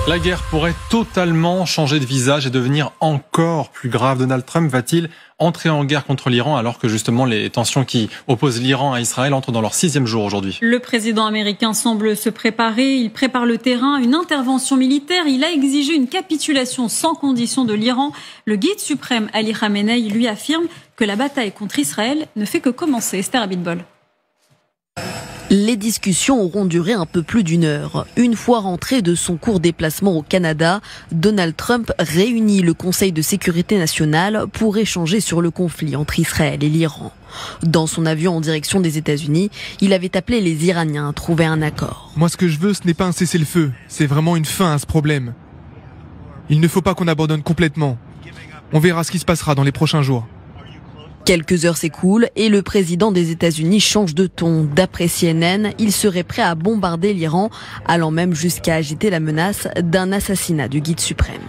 La guerre pourrait totalement changer de visage et devenir encore plus grave. Donald Trump va-t-il entrer en guerre contre l'Iran alors que justement les tensions qui opposent l'Iran à Israël entrent dans leur 6e jour aujourd'hui? Le président américain semble se préparer. Il prépare le terrain, une intervention militaire. Il a exigé une capitulation sans condition de l'Iran. Le guide suprême Ali Khamenei lui affirme que la bataille contre Israël ne fait que commencer. Esther Abitbol. Les discussions auront duré un peu plus d'1 heure. Une fois rentré de son court déplacement au Canada, Donald Trump réunit le Conseil de sécurité nationale pour échanger sur le conflit entre Israël et l'Iran. Dans son avion en direction des États-Unis, il avait appelé les Iraniens à trouver un accord. Moi, ce que je veux, ce n'est pas un cessez-le-feu, c'est vraiment une fin à ce problème. Il ne faut pas qu'on abandonne complètement. On verra ce qui se passera dans les prochains jours. Quelques heures s'écoulent et le président des États-Unis change de ton. D'après CNN, il serait prêt à bombarder l'Iran, allant même jusqu'à agiter la menace d'un assassinat du guide suprême.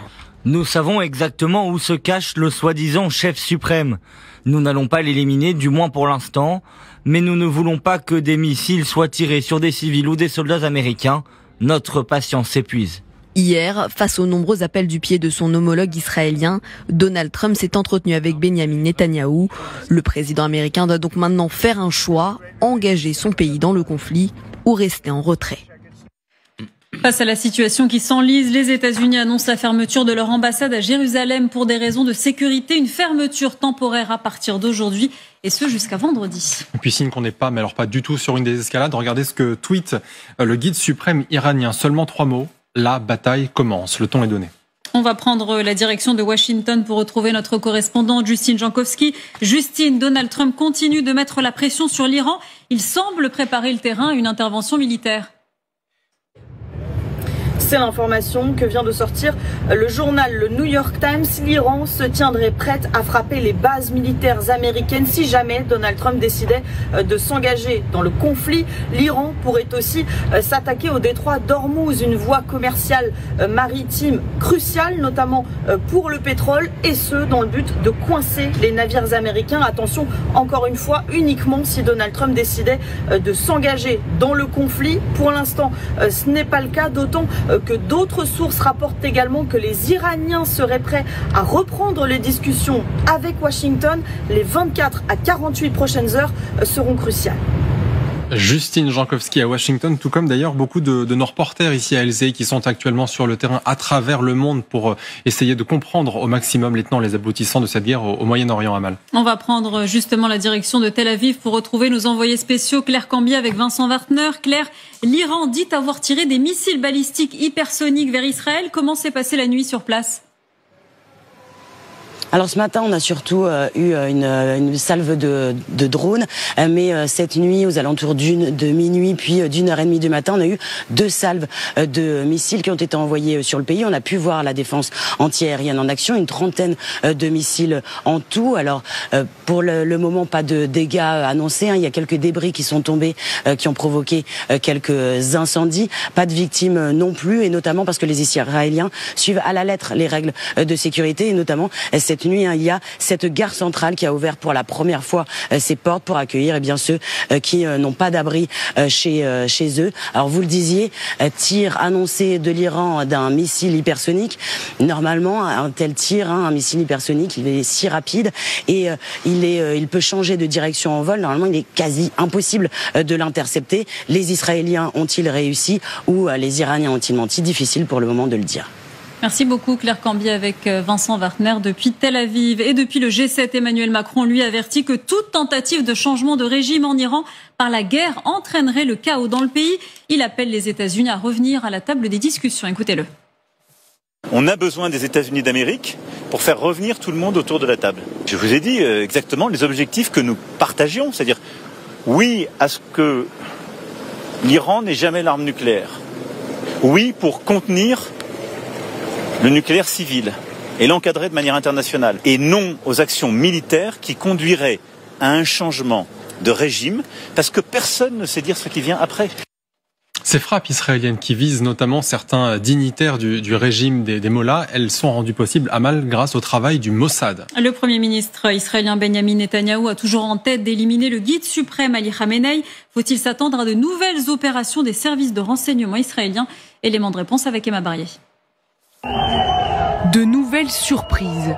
Nous savons exactement où se cache le soi-disant chef suprême. Nous n'allons pas l'éliminer, du moins pour l'instant, mais nous ne voulons pas que des missiles soient tirés sur des civils ou des soldats américains. Notre patience s'épuise. Hier, face aux nombreux appels du pied de son homologue israélien, Donald Trump s'est entretenu avec Benjamin Netanyahou. Le président américain doit donc maintenant faire un choix, engager son pays dans le conflit ou rester en retrait. Face à la situation qui s'enlise, les États-Unis annoncent la fermeture de leur ambassade à Jérusalem pour des raisons de sécurité. Une fermeture temporaire à partir d'aujourd'hui et ce jusqu'à vendredi. Et puis signe qu'on n'est pas, mais alors pas du tout sur une désescalade. Regardez ce que tweet le guide suprême iranien. Seulement 3 mots. La bataille commence. Le ton est donné. On va prendre la direction de Washington pour retrouver notre correspondante Justine Jankowski. Justine, Donald Trump continue de mettre la pression sur l'Iran. Il semble préparer le terrain à une intervention militaire. C'est l'information que vient de sortir le journal le New York Times. L'Iran se tiendrait prête à frapper les bases militaires américaines si jamais Donald Trump décidait de s'engager dans le conflit. L'Iran pourrait aussi s'attaquer au détroit d'Ormuz, une voie commerciale maritime cruciale, notamment pour le pétrole, et ce dans le but de coincer les navires américains. Attention, encore une fois, uniquement si Donald Trump décidait de s'engager dans le conflit. Pour l'instant, ce n'est pas le cas, d'autant que d'autres sources rapportent également que les Iraniens seraient prêts à reprendre les discussions avec Washington. Les 24 à 48 prochaines heures seront cruciales. Justine Jankowski à Washington, tout comme d'ailleurs beaucoup de nos reporters ici à LCI qui sont actuellement sur le terrain à travers le monde pour essayer de comprendre au maximum les tenants, les aboutissants de cette guerre au Moyen-Orient, Amal. On va prendre justement la direction de Tel Aviv pour retrouver nos envoyés spéciaux Claire Cambier avec Vincent Wartner. Claire, l'Iran dit avoir tiré des missiles balistiques hypersoniques vers Israël. Comment s'est passée la nuit sur place ? Alors ce matin, on a surtout eu une salve de drones, mais cette nuit, aux alentours de minuit, puis d'1h30 du matin, on a eu 2 salves de missiles qui ont été envoyés sur le pays. On a pu voir la défense antiaérienne en action, une 30aine de missiles en tout. Alors pour le moment, pas de dégâts annoncés. Il y a quelques débris qui sont tombés, qui ont provoqué quelques incendies. Pas de victimes non plus, et notamment parce que les Israéliens suivent à la lettre les règles de sécurité, et notamment cette nuit, il y a cette gare centrale qui a ouvert pour la première fois ses portes pour accueillir ceux qui n'ont pas d'abri chez eux. Alors vous le disiez, tir annoncé de l'Iran d'un missile hypersonique. Normalement, un tel tir, un missile hypersonique, il est si rapide et il peut changer de direction en vol. Normalement, il est quasi impossible de l'intercepter. Les Israéliens ont-ils réussi ou les Iraniens ont-ils menti? Difficile pour le moment de le dire. Merci beaucoup Claire Cambier avec Vincent Wartner depuis Tel Aviv. Et depuis le G7, Emmanuel Macron lui avertit que toute tentative de changement de régime en Iran par la guerre entraînerait le chaos dans le pays. Il appelle les États-Unis à revenir à la table des discussions. Écoutez-le. On a besoin des États-Unis d'Amérique pour faire revenir tout le monde autour de la table. Je vous ai dit exactement les objectifs que nous partagions, c'est-à-dire oui à ce que l'Iran n'ait jamais l'arme nucléaire. Oui pour contenir le nucléaire civil et l'encadrer de manière internationale. Et non aux actions militaires qui conduiraient à un changement de régime, parce que personne ne sait dire ce qui vient après. Ces frappes israéliennes qui visent notamment certains dignitaires du régime des Mollahs, elles sont rendues possibles, Amal, grâce au travail du Mossad. Le Premier ministre israélien Benjamin Netanyahou a toujours en tête d'éliminer le guide suprême Ali Khamenei. Faut-il s'attendre à de nouvelles opérations des services de renseignement israéliens? Élément de réponse avec Emma Barrier. De nouvelles surprises.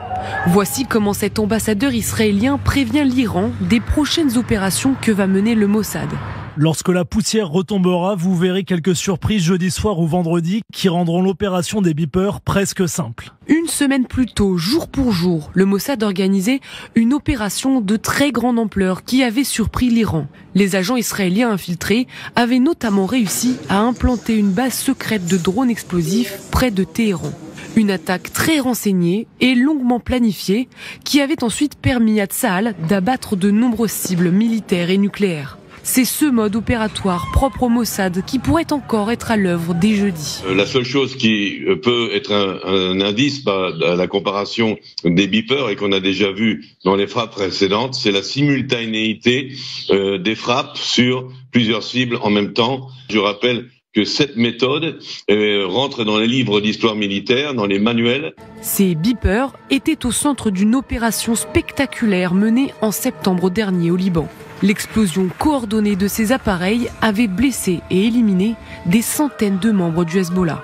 Voici comment cet ambassadeur israélien prévient l'Iran des prochaines opérations que va mener le Mossad. Lorsque la poussière retombera, vous verrez quelques surprises jeudi soir ou vendredi qui rendront l'opération des beepers presque simple. Une semaine plus tôt, jour pour jour, le Mossad organisait une opération de très grande ampleur qui avait surpris l'Iran. Les agents israéliens infiltrés avaient notamment réussi à implanter une base secrète de drones explosifs près de Téhéran. Une attaque très renseignée et longuement planifiée qui avait ensuite permis à Tsahal d'abattre de nombreuses cibles militaires et nucléaires. C'est ce mode opératoire propre au Mossad qui pourrait encore être à l'œuvre dès jeudi. La seule chose qui peut être un indice à la comparation des beepers et qu'on a déjà vu dans les frappes précédentes, c'est la simultanéité des frappes sur plusieurs cibles en même temps. Je rappelle que cette méthode rentre dans les livres d'histoire militaire, dans les manuels. Ces beepers étaient au centre d'une opération spectaculaire menée en septembre dernier au Liban. L'explosion coordonnée de ces appareils avait blessé et éliminé des centaines de membres du Hezbollah.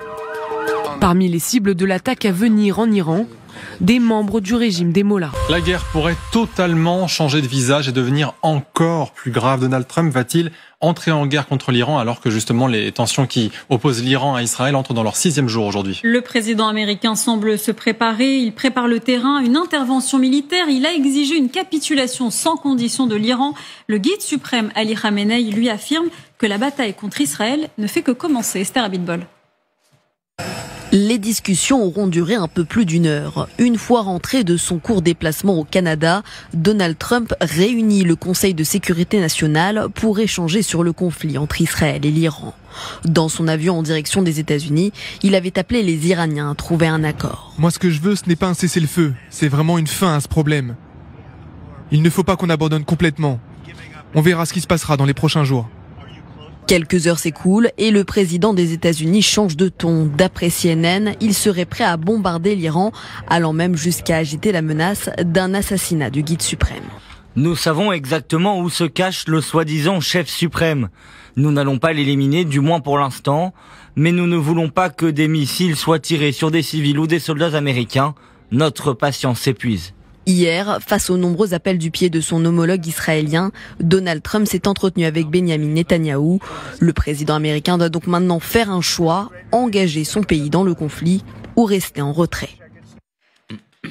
Parmi les cibles de l'attaque à venir en Iran, des membres du régime des Mollahs. La guerre pourrait totalement changer de visage et devenir encore plus grave. Donald Trump va-t-il entrer en guerre contre l'Iran alors que justement les tensions qui opposent l'Iran à Israël entrent dans leur 6e jour aujourd'hui? Le président américain semble se préparer. Il prépare le terrain, une intervention militaire. Il a exigé une capitulation sans condition de l'Iran. Le guide suprême Ali Khamenei lui affirme que la bataille contre Israël ne fait que commencer. Esther Abitbol. Les discussions auront duré un peu plus d'une heure. Une fois rentré de son court déplacement au Canada, Donald Trump réunit le Conseil de sécurité nationale pour échanger sur le conflit entre Israël et l'Iran. Dans son avion en direction des États-Unis, il avait appelé les Iraniens à trouver un accord. Moi, ce que je veux, ce n'est pas un cessez-le-feu. C'est vraiment une fin à ce problème. Il ne faut pas qu'on abandonne complètement. On verra ce qui se passera dans les prochains jours. Quelques heures s'écoulent et le président des États-Unis change de ton. D'après CNN, il serait prêt à bombarder l'Iran, allant même jusqu'à agiter la menace d'un assassinat du guide suprême. Nous savons exactement où se cache le soi-disant chef suprême. Nous n'allons pas l'éliminer, du moins pour l'instant, mais nous ne voulons pas que des missiles soient tirés sur des civils ou des soldats américains. Notre patience s'épuise. Hier, face aux nombreux appels du pied de son homologue israélien, Donald Trump s'est entretenu avec Benyamin Netanyahou. Le président américain doit donc maintenant faire un choix, engager son pays dans le conflit ou rester en retrait.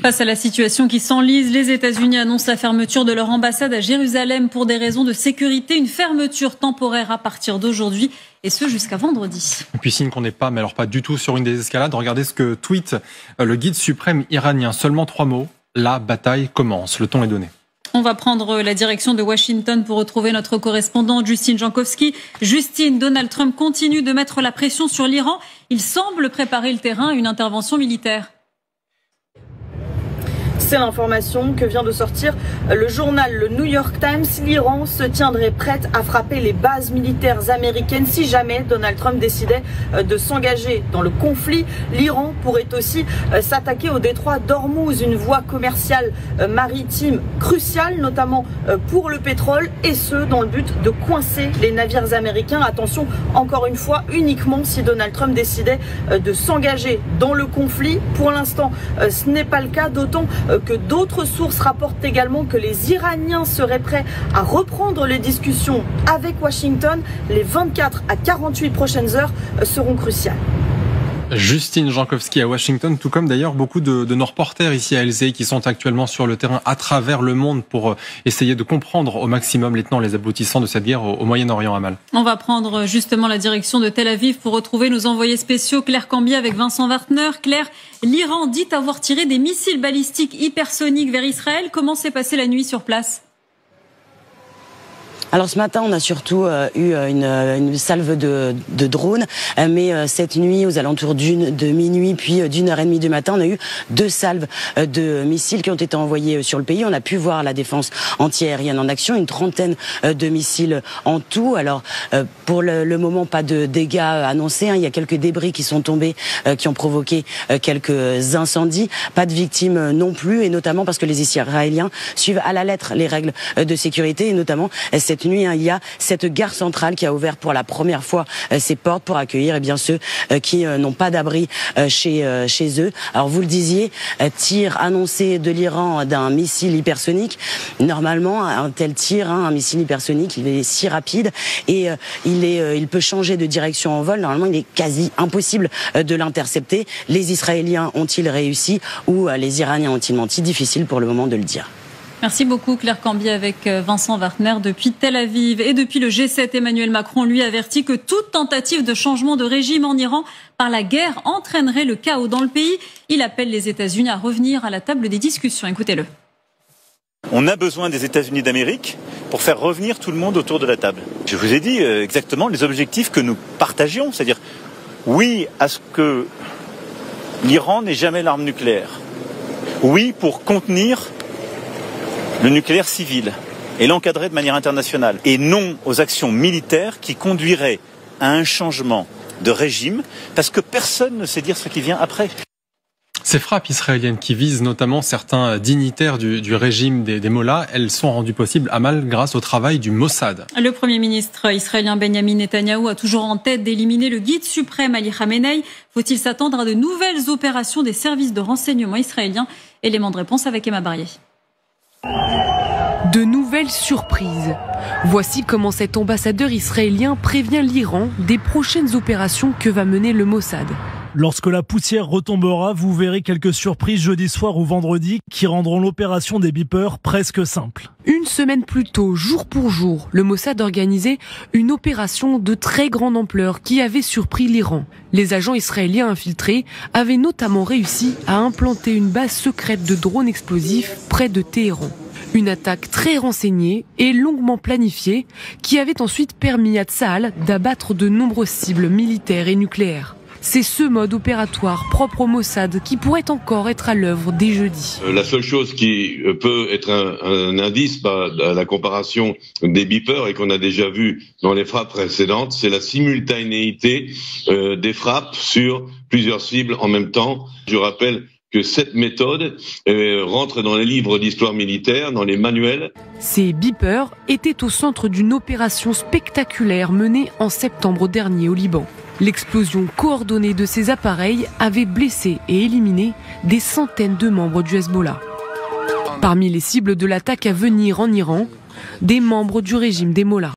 Face à la situation qui s'enlise, les États-Unis annoncent la fermeture de leur ambassade à Jérusalem pour des raisons de sécurité. Une fermeture temporaire à partir d'aujourd'hui et ce jusqu'à vendredi. Et puis signe qu'on n'est pas, mais alors pas du tout sur une désescalade. Regardez ce que tweet le guide suprême iranien. Seulement 3 mots. La bataille commence. Le ton est donné. On va prendre la direction de Washington pour retrouver notre correspondante Justine Jankowski. Justine, Donald Trump continue de mettre la pression sur l'Iran. Il semble préparer le terrain à une intervention militaire. C'est l'information que vient de sortir le journal le New York Times. L'Iran se tiendrait prête à frapper les bases militaires américaines si jamais Donald Trump décidait de s'engager dans le conflit. L'Iran pourrait aussi s'attaquer au détroit d'Ormuz, une voie commerciale maritime cruciale, notamment pour le pétrole, et ce dans le but de coincer les navires américains. Attention, encore une fois, uniquement si Donald Trump décidait de s'engager dans le conflit. Pour l'instant, ce n'est pas le cas, d'autant que d'autres sources rapportent également que les Iraniens seraient prêts à reprendre les discussions avec Washington. Les 24 à 48 prochaines heures seront cruciales. Justine Jankowski à Washington, tout comme d'ailleurs beaucoup de nos reporters ici à LCI qui sont actuellement sur le terrain à travers le monde pour essayer de comprendre au maximum les tenants, les aboutissants de cette guerre au Moyen-Orient, Amal. On va prendre justement la direction de Tel Aviv pour retrouver nos envoyés spéciaux Claire Cambier avec Vincent Wartner. Claire, l'Iran dit avoir tiré des missiles balistiques hypersoniques vers Israël. Comment s'est passée la nuit sur place ? Alors ce matin, on a surtout eu une salve de drones, mais cette nuit, aux alentours de minuit, puis d'1h30 du matin, on a eu 2 salves de missiles qui ont été envoyés sur le pays. On a pu voir la défense antiaérienne en action, une trentaine de missiles en tout. Alors pour le moment, pas de dégâts annoncés. Il y a quelques débris qui sont tombés, qui ont provoqué quelques incendies. Pas de victimes non plus, et notamment parce que les Israéliens suivent à la lettre les règles de sécurité, et notamment cette cette nuit, il y a cette gare centrale qui a ouvert pour la première fois ses portes pour accueillir ceux qui n'ont pas d'abri chez eux. Alors vous le disiez, tir annoncé de l'Iran d'un missile hypersonique. Normalement, un tel tir, un missile hypersonique, il est si rapide et il peut changer de direction en vol. Normalement, il est quasi impossible de l'intercepter. Les Israéliens ont-ils réussi ou les Iraniens ont-ils menti? Difficile pour le moment de le dire. Merci beaucoup Claire Cambier avec Vincent Wartner depuis Tel Aviv. Et depuis le G7, Emmanuel Macron lui avertit que toute tentative de changement de régime en Iran par la guerre entraînerait le chaos dans le pays. Il appelle les États-Unis à revenir à la table des discussions. Écoutez-le. On a besoin des États-Unis d'Amérique pour faire revenir tout le monde autour de la table. Je vous ai dit exactement les objectifs que nous partagions, c'est-à-dire oui à ce que l'Iran n'ait jamais l'arme nucléaire. Oui pour contenir le nucléaire civil et l'encadrer de manière internationale. Et non aux actions militaires qui conduiraient à un changement de régime, parce que personne ne sait dire ce qui vient après. Ces frappes israéliennes qui visent notamment certains dignitaires du régime des Mollahs, elles sont rendues possibles à mal grâce au travail du Mossad. Le Premier ministre israélien Benjamin Netanyahou a toujours en tête d'éliminer le guide suprême Ali Khamenei. Faut-il s'attendre à de nouvelles opérations des services de renseignement israéliens? Élément de réponse avec Emma Barrier. De nouvelles surprises. Voici comment cet ambassadeur israélien prévient l'Iran des prochaines opérations que va mener le Mossad. Lorsque la poussière retombera, vous verrez quelques surprises jeudi soir ou vendredi qui rendront l'opération des beepers presque simple. Une semaine plus tôt, jour pour jour, le Mossad organisait une opération de très grande ampleur qui avait surpris l'Iran. Les agents israéliens infiltrés avaient notamment réussi à implanter une base secrète de drones explosifs près de Téhéran. Une attaque très renseignée et longuement planifiée qui avait ensuite permis à Tsahal d'abattre de nombreuses cibles militaires et nucléaires. C'est ce mode opératoire propre au Mossad qui pourrait encore être à l'œuvre dès jeudi. La seule chose qui peut être un indice à la comparaison des beepers et qu'on a déjà vu dans les frappes précédentes, c'est la simultanéité des frappes sur plusieurs cibles en même temps. Je rappelle que cette méthode rentre dans les livres d'histoire militaire, dans les manuels. Ces beepers étaient au centre d'une opération spectaculaire menée en septembre dernier au Liban. L'explosion coordonnée de ces appareils avait blessé et éliminé des centaines de membres du Hezbollah. Parmi les cibles de l'attaque à venir en Iran, des membres du régime des Mollahs.